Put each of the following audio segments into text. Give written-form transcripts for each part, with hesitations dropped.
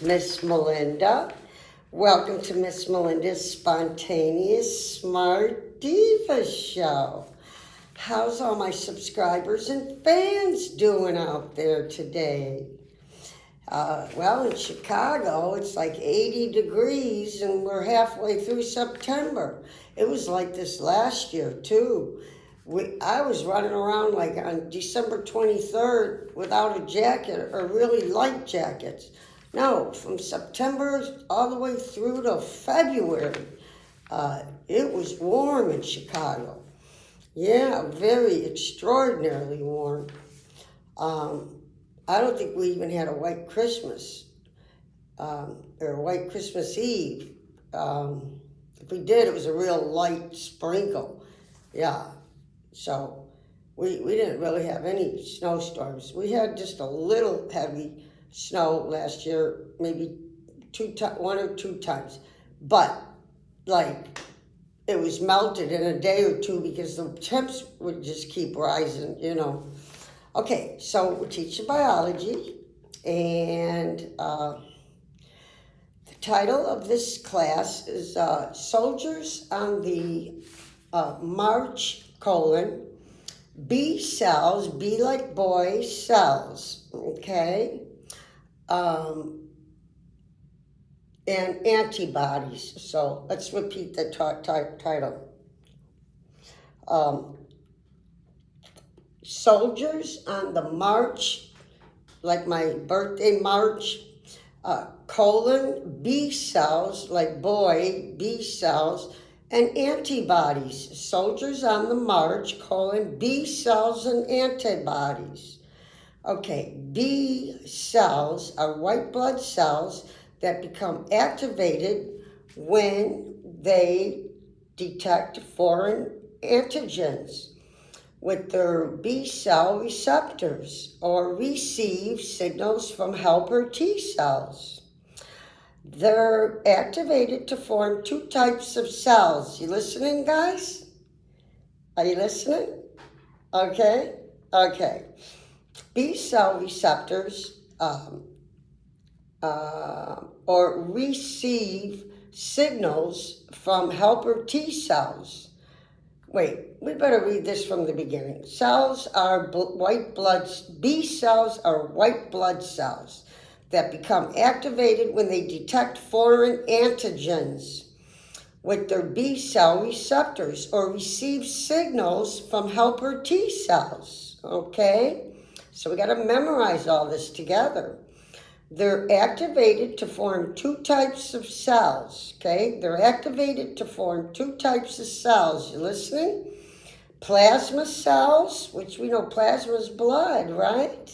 Miss Melinda. Welcome to Miss Melinda's Spontaneous Smart Diva Show. How's all my subscribers and fans doing out there today? Well, in Chicago, it's like 80 degrees and we're halfway through September. It was like this last year, too. I was running around like on December 23rd without a jacket or really light jackets. No, from September all the way through to February, it was warm in Chicago. Yeah, very extraordinarily warm. I don't think we even had a white Christmas or a white Christmas Eve. If we did, it was a real light sprinkle. Yeah, so we didn't really have any snowstorms. We had just a little heavy snow last year, maybe one or two times. But, like, it was melted in a day or two because the temps would just keep rising, you know. Okay, so we're teaching biology, and the title of this class is Soldiers on the March, B cells, B like boy, cells, okay? And antibodies. So let's repeat the title. Soldiers on the march, like my birthday march, B cells, like boy, B cells, and antibodies. Soldiers on the march, B cells and antibodies. Okay, B cells are white blood cells that become activated when they detect foreign antigens with their B cell receptors or receive signals from helper T cells. They're activated to form two types of cells. You listening, guys? Are you listening? Okay. B cell receptors or receive signals from helper T cells. Wait, we better read this from the beginning. B cells are white blood cells that become activated when they detect foreign antigens with their B cell receptors or receive signals from helper T cells, okay? So we got to memorize all this together. They're activated to form two types of cells, okay? They're activated to form two types of cells. You listening? Plasma cells, which we know plasma is blood, right?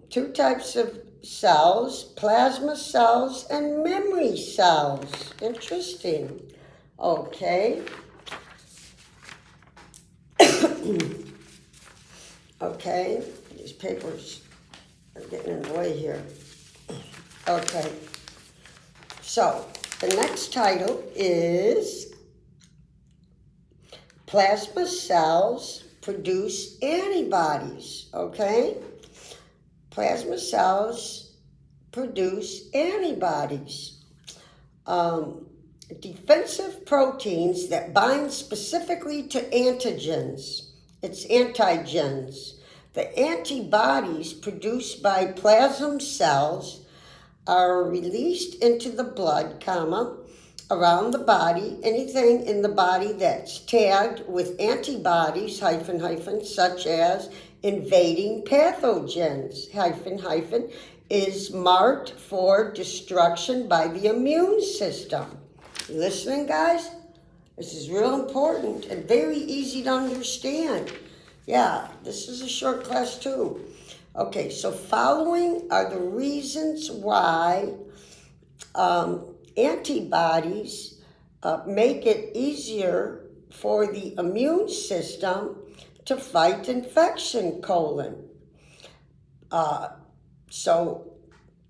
Two types of cells, plasma cells and memory cells. Interesting. Okay. Okay, these papers are getting in the way here. Okay, so the next title is Plasma cells produce antibodies, okay? Plasma cells produce antibodies. Defensive proteins that bind specifically to antigens. It's antigens. The antibodies produced by plasma cells are released into the blood, around the body, anything in the body that's tagged with antibodies, such as invading pathogens, is marked for destruction by the immune system. You listening, guys? This is real important and very easy to understand. Yeah, this is a short class too. Okay, so following are the reasons why antibodies make it easier for the immune system to fight infection, So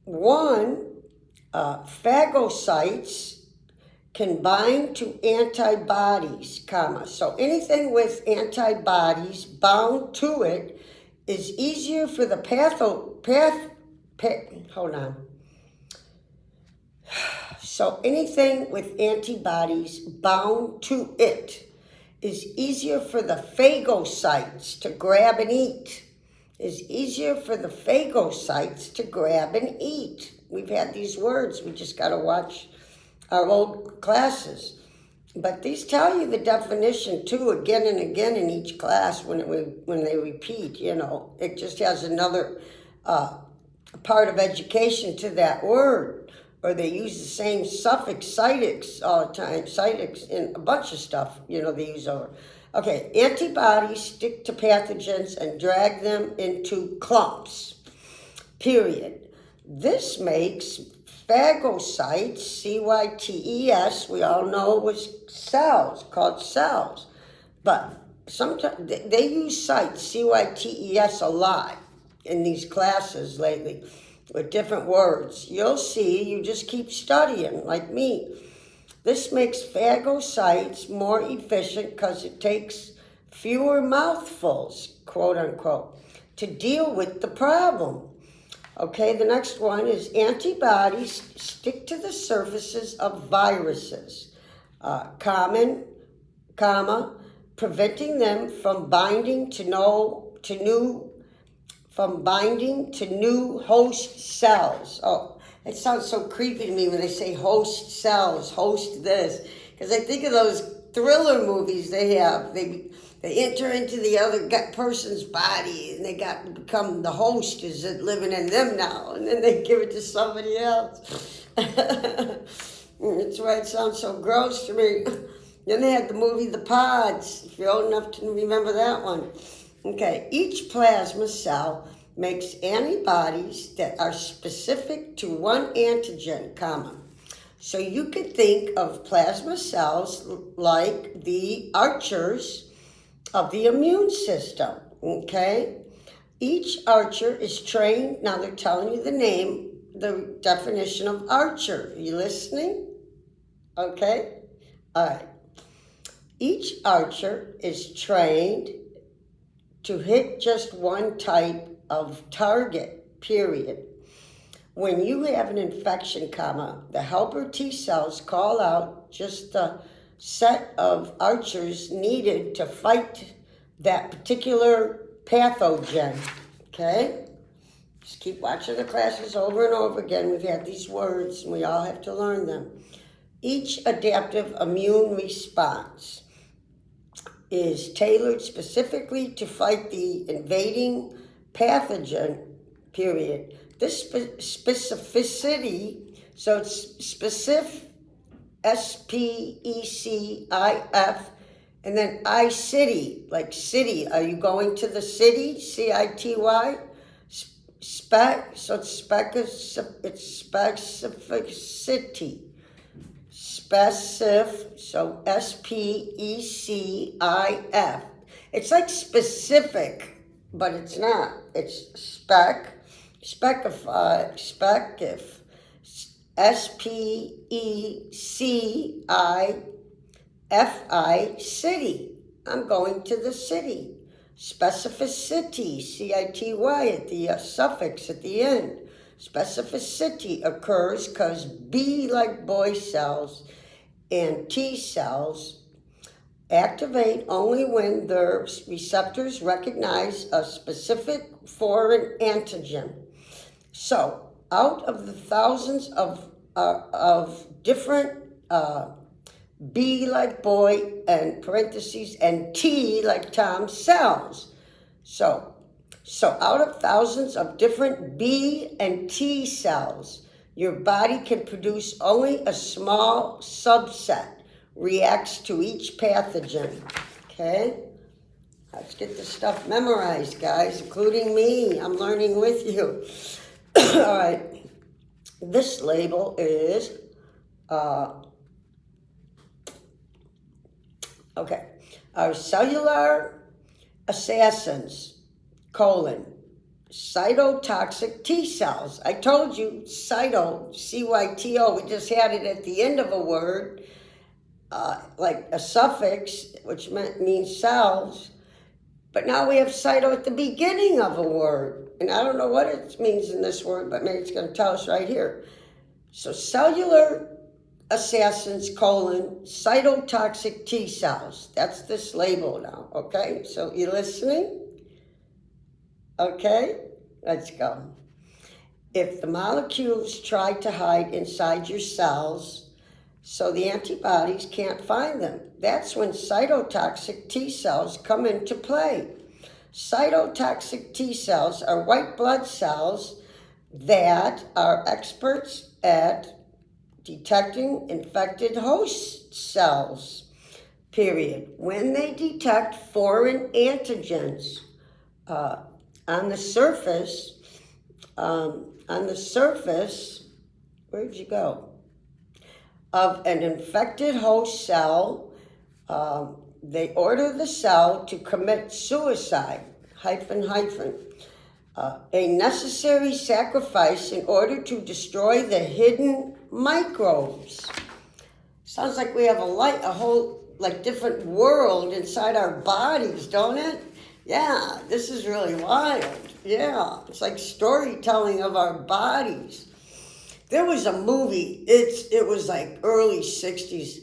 one, phagocytes can bind to antibodies, So anything with antibodies bound to it is easier for the hold on. So anything with antibodies bound to it is easier for the phagocytes to grab and eat. Is easier for the phagocytes to grab and eat. We've had these words. We just got to watch our old classes. But these tell you the definition too, again and again in each class when they repeat. You know, it just has another part of education to that word. Or they use the same suffix, cytix, all the time. Cytix in a bunch of stuff. You know, they use over. Okay, antibodies stick to pathogens and drag them into clumps, period. This makes phagocytes, C-Y-T-E-S, we all know was cells, called cells. But sometimes they use sites, C-Y-T-E-S, a lot in these classes lately with different words. You'll see, you just keep studying like me. This makes phagocytes more efficient because it takes fewer mouthfuls, quote unquote, to deal with the problem. Okay, the next one is antibodies stick to the surfaces of viruses, preventing them from binding to new host cells. Oh, it sounds so creepy to me when they say host cells, host this, because I think of those thriller movies they have. They enter into the other person's body and they got to become the host is living in them now, and then they give it to somebody else. That's why it sounds so gross to me. Then they had the movie The Pods, if you're old enough to remember that one. Okay, each plasma cell makes antibodies that are specific to one antigen, So you could think of plasma cells like the archers of the immune system, okay? Each archer is trained, now they're telling you the definition of archer. Are you listening? Okay? All right. Each archer is trained to hit just one type of target, period. When you have an infection, the helper T cells call out just the set of archers needed to fight that particular pathogen, okay? Just keep watching the classes over and over again. We've had these words and we all have to learn them. Each adaptive immune response is tailored specifically to fight the invading pathogen, period. This specificity, so it's specific, S-P-E-C-I-F, and then I-city, like city. Are you going to the city? C-I-T-Y? So it's specificity. So S-P-E-C-I-F. It's like specific, but it's not. It's S-P-E-C-I-F-I, city. I'm going to the city. Specificity, C-I-T-Y at the suffix at the end. Specificity occurs because B like boy cells and T cells activate only when their receptors recognize a specific foreign antigen. So, out of the thousands of different B like boy and parentheses and T like Tom cells. So out of thousands of different B and T cells, your body can produce only a small subset reacts to each pathogen. Okay? Let's get this stuff memorized, guys, including me. I'm learning with you. All right. This label is, our cellular assassins, cytotoxic T cells. I told you, cyto, C-Y-T-O, we just had it at the end of a word, like a suffix, which means cells. But now we have cyto at the beginning of a word. and I don't know what it means in this word, but maybe it's going to tell us right here. So cellular assassins, cytotoxic T cells. That's this label now, okay? So you listening? Okay, let's go. If the molecules try to hide inside your cells so the antibodies can't find them, that's when cytotoxic T cells come into play. Cytotoxic T cells are white blood cells that are experts at detecting infected host cells, period. When they detect foreign antigens on the surface, where'd you go? Of an infected host cell, they order the cell to commit suicide, a necessary sacrifice in order to destroy the hidden microbes. Sounds like we have a whole different world inside our bodies, don't it? Yeah, this is really wild. Yeah, it's like storytelling of our bodies. There was a movie. It was like early '60s.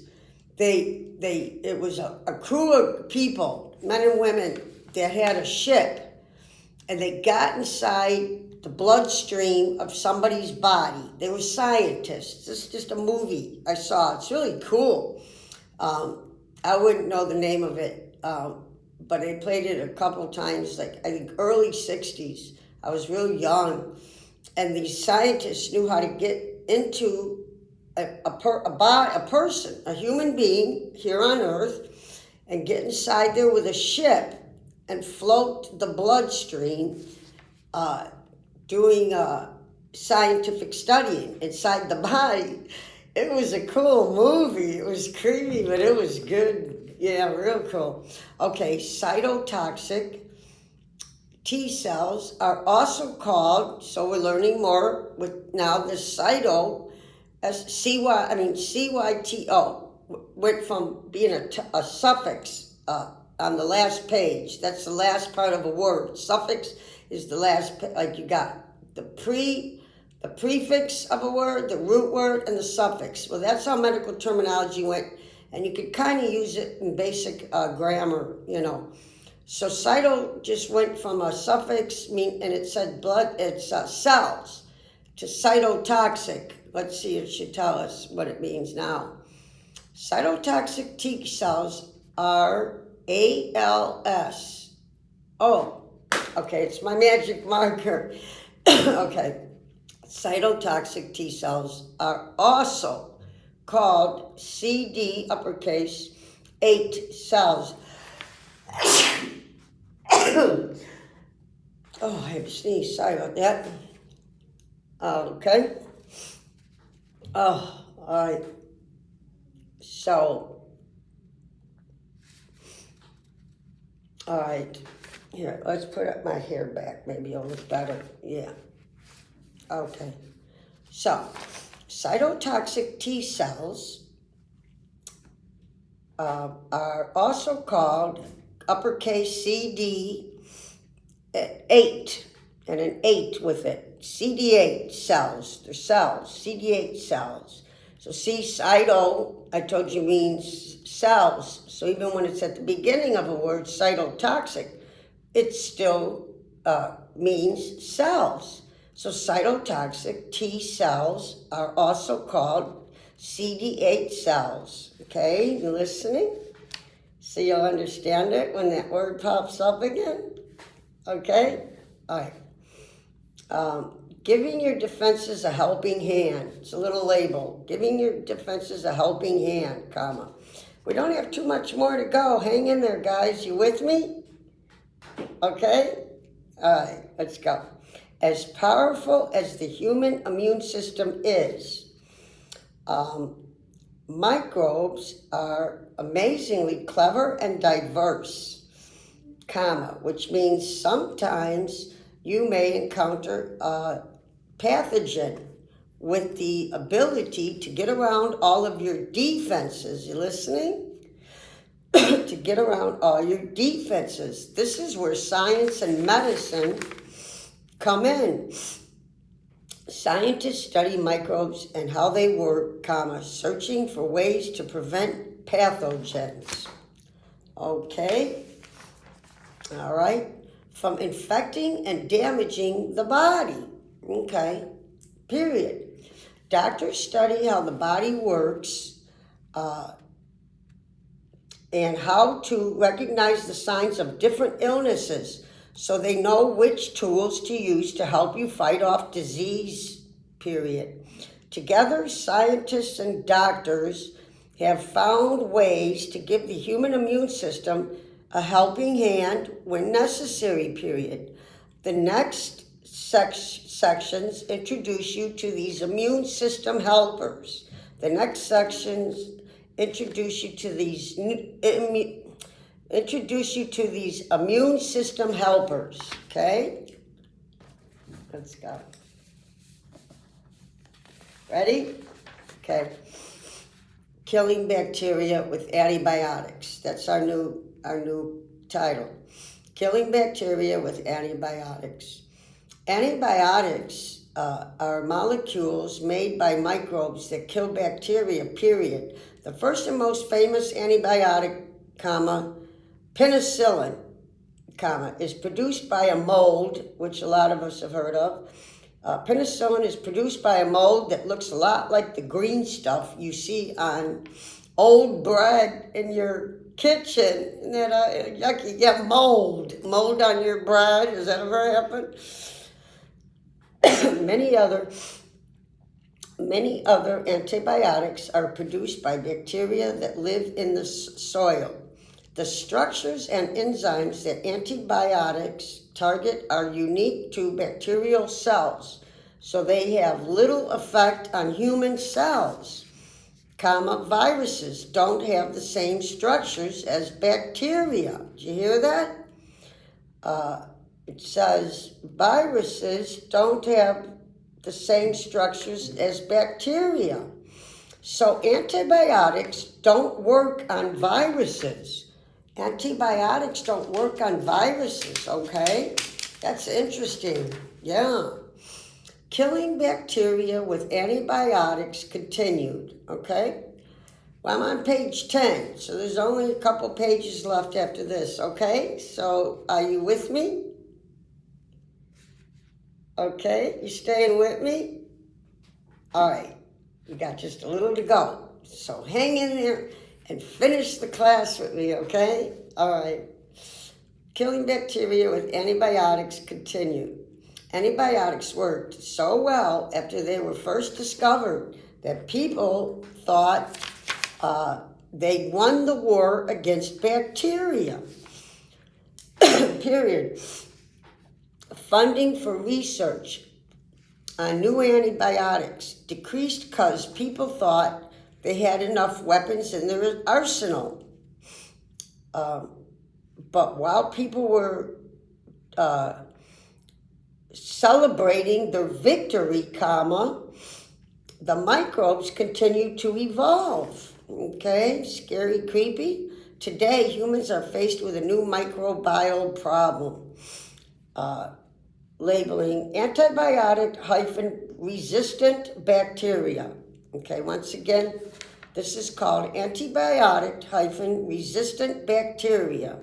It was a crew of people, men and women, that had a ship, and they got inside the bloodstream of somebody's body. They were scientists. This is just a movie I saw. It's really cool. I wouldn't know the name of it, but they played it a couple times, I think early '60s. I was real young, and these scientists knew how to get into a person, a human being here on Earth, and get inside there with a ship and float the bloodstream, doing scientific studying inside the body. It was a cool movie. It was creepy, but it was good. Yeah, real cool. Okay, cytotoxic T cells are also called, so we're learning more with now the cyto, CYTO, went from being a suffix on the last page. That's the last part of a word. Suffix is the last, like you got the prefix of a word, the root word, and the suffix. Well, that's how medical terminology went, and you could kind of use it in basic grammar, So cyto just went from a suffix, and it said blood, it's cells, to cytotoxic. Let's see, it should tell us what it means now. Cytotoxic T cells are ALS. Oh, okay, it's my magic marker. Okay. Cytotoxic T cells are also called CD uppercase 8 cells. Oh, I have a sneeze. Sorry about that. Okay. Oh, all right. So, all right. Here, let's put up my hair back. Maybe it'll look better. Yeah. Okay. So, cytotoxic T cells are also called uppercase CD 8, and an 8 with it. CD8 cells. They're cells. CD8 cells. So cyto, I told you, means cells. So even when it's at the beginning of a word, cytotoxic, it still means cells. So cytotoxic T cells are also called CD8 cells. Okay, you listening? So you'll understand it when that word pops up again? Okay? All right. Giving your defenses a helping hand. It's a little label. Giving your defenses a helping hand, comma. We don't have too much more to go. Hang in there, guys. You with me? Okay? All right, let's go. As powerful as the human immune system is, microbes are amazingly clever and diverse, comma, which means sometimes you may encounter a pathogen with the ability to get around all of your defenses. You listening? To get around all your defenses. This is where science and medicine come in. Scientists study microbes and how they work, comma, searching for ways to prevent pathogens. Okay? All right? From infecting and damaging the body. Okay? Period. Doctors study how the body works and how to recognize the signs of different illnesses so they know which tools to use to help you fight off disease, period. Together, scientists and doctors have found ways to give the human immune system a helping hand when necessary, period. The next sections introduce you to these immune system helpers. The next sections introduce you to these immune system helpers. Okay? Let's go. Ready? Okay. Killing bacteria with antibiotics. That's our new title. Killing bacteria with antibiotics. Antibiotics are molecules made by microbes that kill bacteria, period. The first and most famous antibiotic, penicillin, is produced by a mold, which a lot of us have heard of. Penicillin is produced by a mold that looks a lot like the green stuff you see on old bread in your kitchen. Isn't that yucky? You get mold on your bread. Has that ever happened? Many other antibiotics are produced by bacteria that live in the soil. The structures and enzymes that antibiotics target are unique to bacterial cells, so they have little effect on human cells. Viruses don't have the same structures as bacteria. Did you hear that? It says viruses don't have the same structures as bacteria. So antibiotics don't work on viruses. Antibiotics don't work on viruses, okay? That's interesting, yeah. Killing bacteria with antibiotics continued, okay? Well, I'm on page 10, so there's only a couple pages left after this, okay? So are you with me? Okay, you staying with me? All right, we got just a little to go. So hang in there and finish the class with me, okay? All right. Killing bacteria with antibiotics continued. Antibiotics worked so well after they were first discovered that people thought they won the war against bacteria. Period. Funding for research on new antibiotics decreased because people thought they had enough weapons in their arsenal. But while people were celebrating their victory, the microbes continued to evolve. Okay, scary, creepy. Today, humans are faced with a new microbial problem. Labeling antibiotic-resistant bacteria. Okay, once again, this is called antibiotic-resistant bacteria.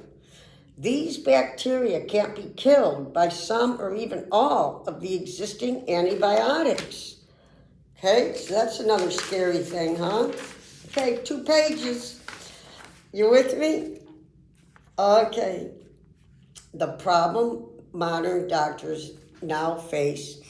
These bacteria can't be killed by some or even all of the existing antibiotics. Okay, so that's another scary thing, huh? Okay, 2 pages. You with me? Okay. The problem modern doctors now face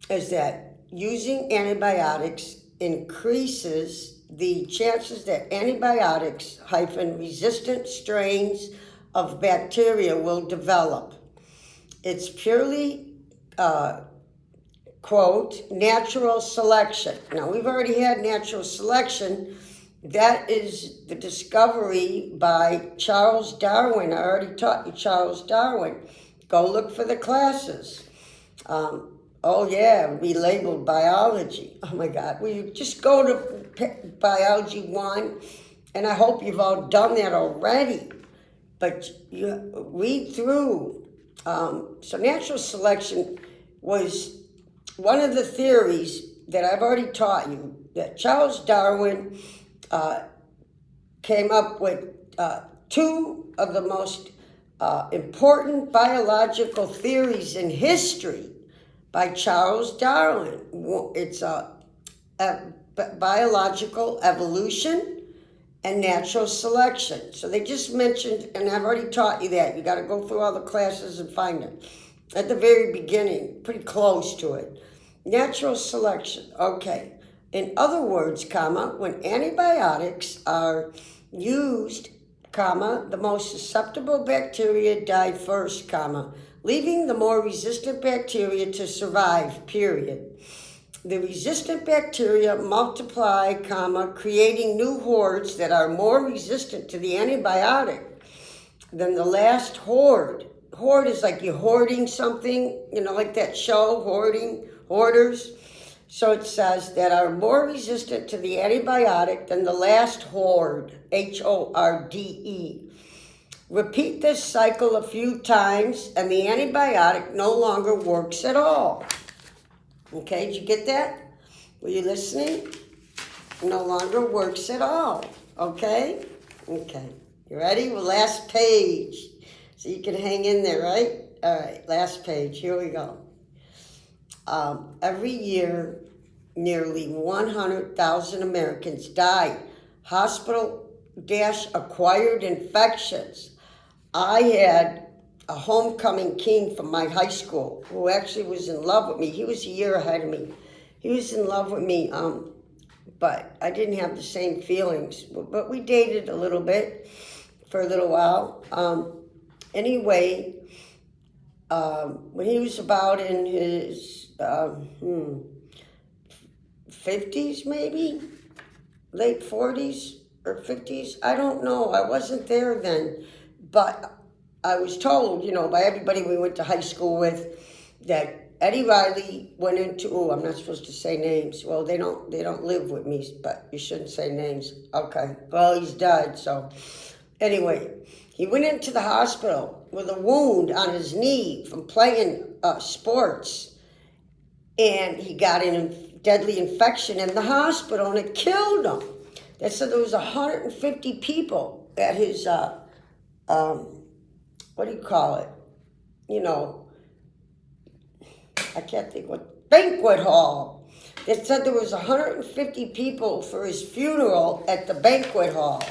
is that using antibiotics increases the chances that antibiotics-resistant strains of bacteria will develop. It's purely, quote, natural selection. Now, we've already had natural selection. That is the discovery by Charles Darwin. I already taught you Charles Darwin. Go look for the classes. Relabeled biology. Oh my God, will you just go to Biology 1? And I hope you've all done that already. But you read through So natural selection was one of the theories that I've already taught you, that Charles Darwin came up with two of the most important biological theories in history by Charles Darwin. It's biological evolution and natural selection. So they just mentioned, and I've already taught you that. You got to go through all the classes and find it. At the very beginning, pretty close to it. Natural selection, okay. In other words, comma, when antibiotics are used, comma, the most susceptible bacteria die first, comma, leaving the more resistant bacteria to survive, period. The resistant bacteria multiply, comma, creating new hordes that are more resistant to the antibiotic than the last horde. Horde is like you're hoarding something, like that show, hoarders. So it says that are more resistant to the antibiotic than the last horde, HORDE. Repeat this cycle a few times and the antibiotic no longer works at all. Okay, did you get that? Were you listening? No longer works at all. Okay? Okay. You ready? Well, last page. So you can hang in there, right? All right, last page. Here we go. Every year, nearly 100,000 Americans die hospital-acquired infections. I had a homecoming king from my high school who actually was in love with me. He was a year ahead of me. He was in love with me, but I didn't have the same feelings. But we dated a little bit for a little while. Anyway, when he was about in his 50s maybe, late 40s or 50s, I don't know. I wasn't there then, but I was told, by everybody we went to high school with, that Eddie Riley went into, I'm not supposed to say names. Well, they don't live with me, but you shouldn't say names. Okay. Well, he's dead, so. Anyway, he went into the hospital with a wound on his knee from playing sports. And he got a deadly infection in the hospital, and it killed him. They said there was 150 people at his, what do you call it? I can't think what, banquet hall. They said there was 150 people for his funeral at the banquet hall.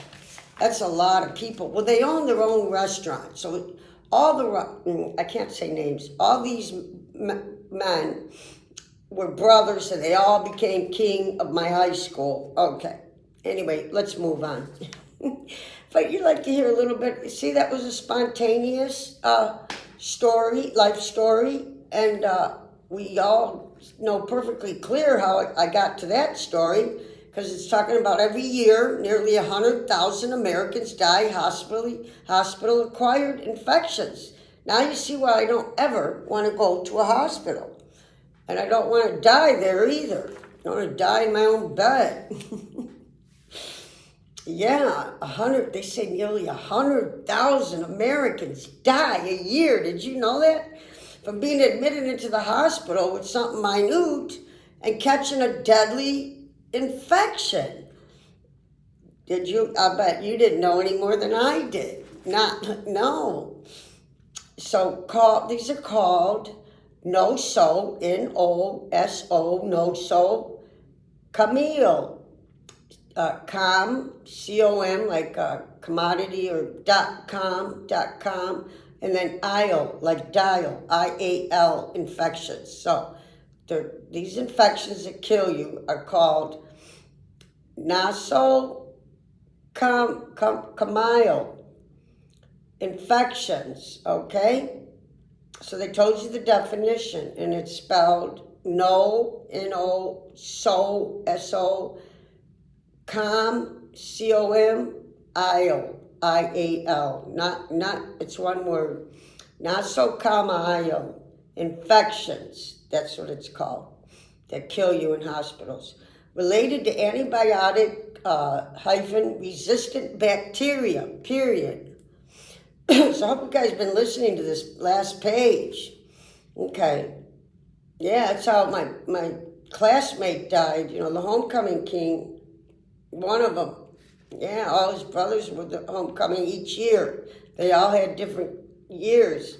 That's a lot of people. Well, they own their own restaurant. So I can't say names, all these men were brothers, and they all became king of my high school. Okay. Anyway, let's move on. But you'd like to hear a little bit. See, that was a spontaneous story, life story. And we all know perfectly clear how I got to that story, because it's talking about every year, nearly 100,000 Americans die hospital-acquired infections. Now you see why I don't ever want to go to a hospital. And I don't want to die there either. I don't want to die in my own bed. Yeah, they say nearly 100,000 Americans die a year. Did you know that? From being admitted into the hospital with something minute and catching a deadly infection. Did you? I bet you didn't know any more than I did. No. So these are called noso, N-O-S-O, noso, camille. C-O-M, like commodity, or .com, and then IL, like dial, I-A-L, infections. So these infections that kill you are called nosocomial infections, okay? So they told you the definition, and it's spelled N-O, so, S-O, C-O-M, I-O, not, it's one word. Nosocomial infections, that's what it's called, that kill you in hospitals. Related to antibiotic resistant bacteria, period. So I hope you guys been listening to this last page. Okay. Yeah, that's how my classmate died, the homecoming king, one of them. Yeah, all his brothers were the homecoming each year. They all had different years.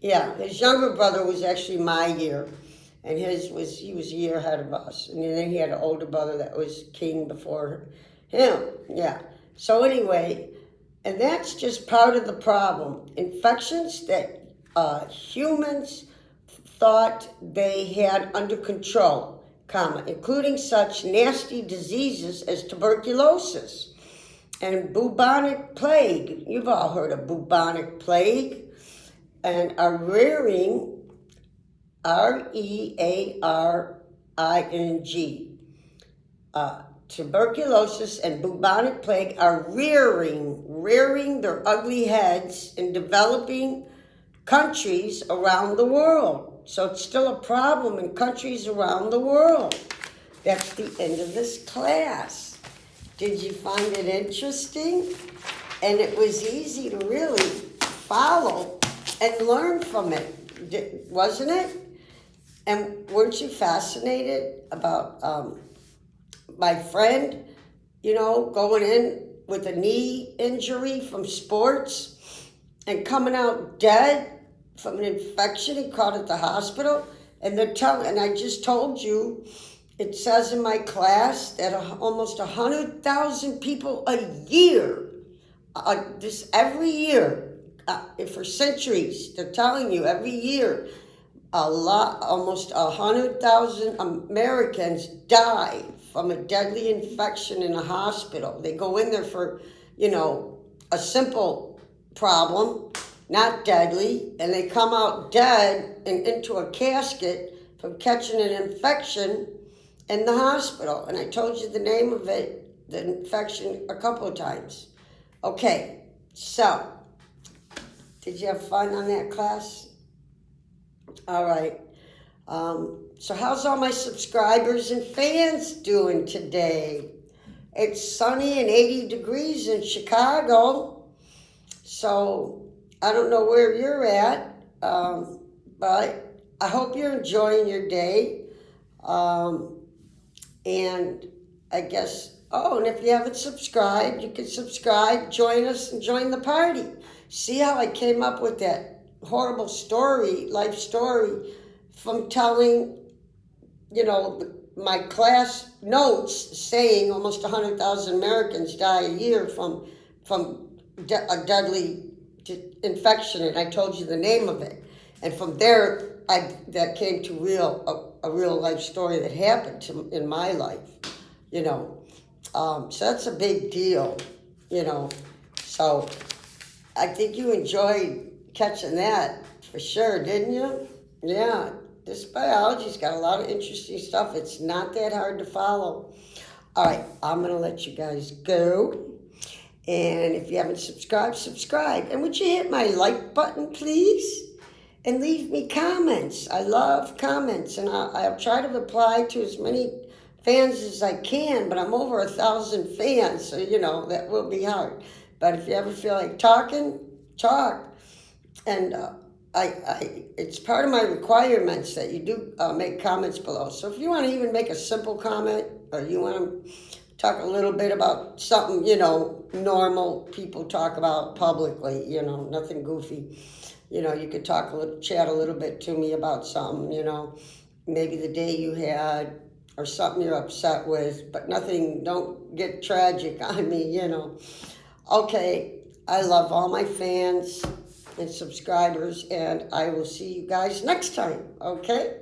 Yeah, his younger brother was actually my year, and he was a year ahead of us. And then he had an older brother that was king before him. Yeah. So anyway, and that's just part of the problem. Infections that humans thought they had under control, including such nasty diseases as tuberculosis and bubonic plague. You've all heard of bubonic plague. And are rearing, REARING, tuberculosis and bubonic plague are rearing their ugly heads in developing countries around the world. So it's still a problem in countries around the world. That's the end of this class. Did you find it interesting? And it was easy to really follow and learn from it, wasn't it? And weren't you fascinated about my friend, going in with a knee injury from sports and coming out dead from an infection he caught at the hospital? And and I just told you, it says in my class that almost 100,000 people a year, every year, for centuries, they're telling you every year, almost 100,000 Americans die from a deadly infection in a hospital. They go in there for, a simple problem, not deadly, and they come out dead and into a casket from catching an infection in the hospital. And I told you the name of it, the infection, a couple of times. Okay, so did you have fun on that class? All right. So how's all my subscribers and fans doing today? It's sunny and 80 degrees in Chicago. So I don't know where you're at, but I hope you're enjoying your day. And I guess, and if you haven't subscribed, you can subscribe, join us, and join the party. See how I came up with that horrible life story, from telling, my class notes saying almost 100,000 Americans die a year from a deadly infection, and I told you the name of it. And from there, that came to a real life story that happened in my life, So that's a big deal, So I think you enjoyed catching that for sure, didn't you? Yeah, this biology's got a lot of interesting stuff. It's not that hard to follow. All right, I'm going to let you guys go. And if you haven't subscribed, subscribe. And would you hit my like button, please? And leave me comments. I love comments. And I'll try to reply to as many fans as I can, but I'm over 1,000 fans, so, that will be hard. But if you ever feel like talking, talk. And it's part of my requirements that you do make comments below. So if you want to even make a simple comment, or you want to talk a little bit about something, normal people talk about publicly, nothing goofy. You could chat a little bit to me about something, maybe the day you had or something you're upset with, but don't get tragic on me, Okay, I love all my fans and subscribers, and I will see you guys next time, okay?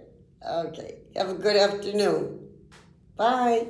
Okay, have a good afternoon. Bye.